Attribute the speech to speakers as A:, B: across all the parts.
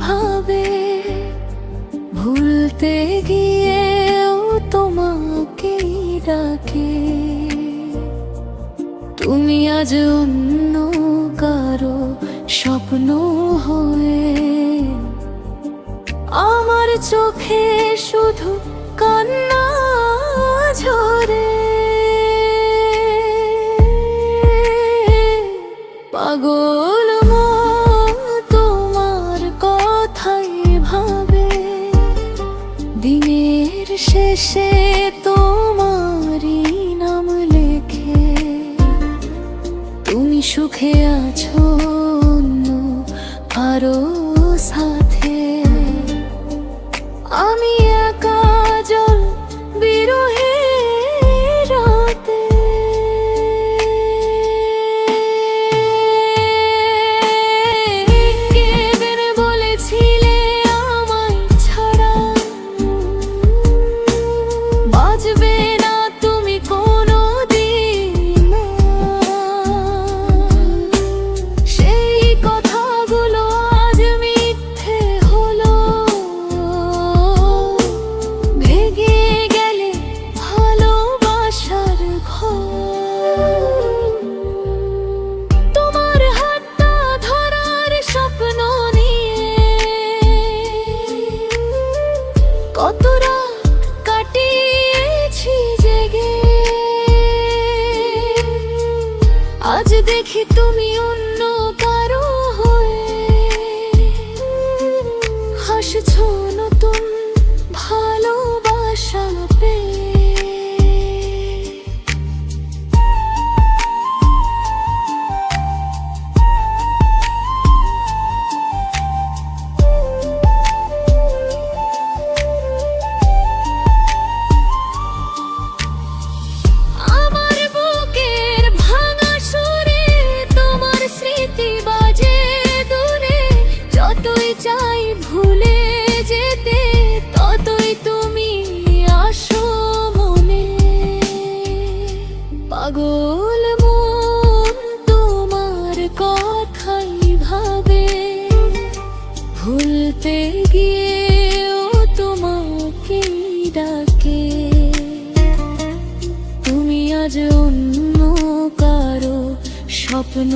A: ভাবে, ভুলতে গিয়েও তোমাকেই ডাকে। তুমি আজ অন্য কারো স্বপ্ন হয়ে, আমার চোখে শুধু কান্না ঝরে। পাগল মন তোমার কথাই ভাবে, দিনের শেষে তোমারই নাম লেখে। তুমি সুখে আছো অন্য কারো সাথে, আমি একা জল বিরহে রাতে। কেঁদে বলেছিলে আমায় ছাড়া বাঁচবে না তুমি কোনোদিন, সেই কথাগুলো আজ মিথ্যে হলো। ভেঙে গেলে ভালোবাসার ঘর, তোমার হাতটা ধরার স্বপ্ন নিয়ে কত রাত কাটিয়েছি জেগে। আজ দেখি তুমি অন্য কারো হয়ে হাসছো নতুন ভালোবাসা পেয়ে। আমার বুকের ভাঙা সুরে তোমার স্মৃতি বাজে দূরে, যতই চাই ভুলে যেতে ততই তুমি আসো মনে। পাগল মন তোমার কথাই ভাবে, ভুলতে গিয়েও তোমাকেই ডাকে। তুমি আজ অন্য কারো স্বপ্ন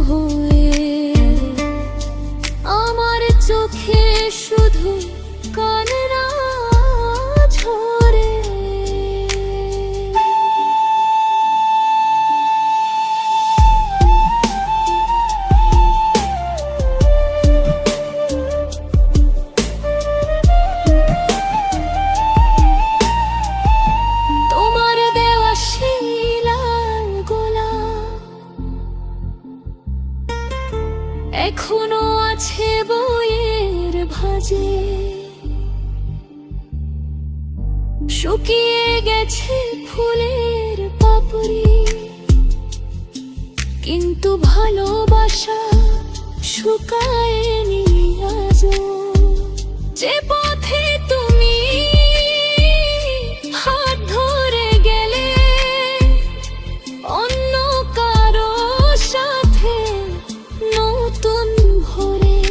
A: হয়ে, আমার চোখে শুধু কান্না ঝরে। তোমার দেওয়া শিলার গোলাপ এখনো আছে বইয়ের ভাঁজে, শুকিয়ে গেছে ফুলের পাপড়ি, কিন্তু ভালোবাসা শুকায়নি আজও। যে পথে তুমি হাত ধরে গেলে অন্য কারো সাথে নতুন ভরে,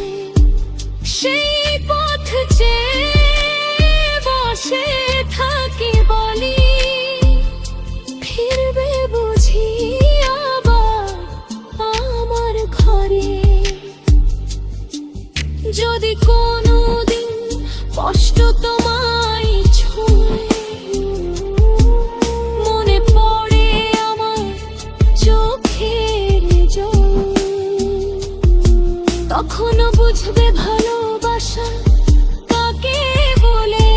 A: সেই পথ চেয়ে বসে থাকি বলি, ফিরবে বুঝি আবার আমার ঘরে। যদি কোনোদিন কষ্ট তোমায় ছোঁয়, মনে পড়ে আমার চোখের জল, তখনও বুঝবে ভালোবাসা কাকে বলে।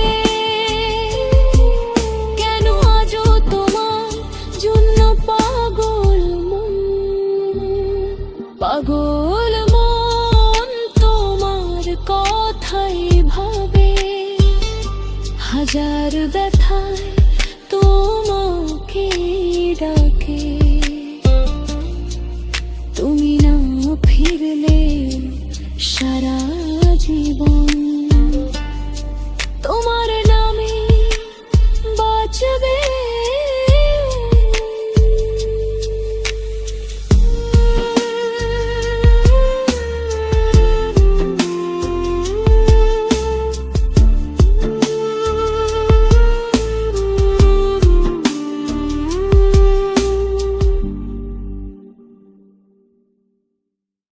A: কেন আজও তোমার জন্য পাগল মন, পাগল মন তোমার কথাই ভাবে, হাজার ব্যথায় তোমাকে ডাকে। তুমি না ফিরলে সারা জীবন তোমার নামে বাঁচবে।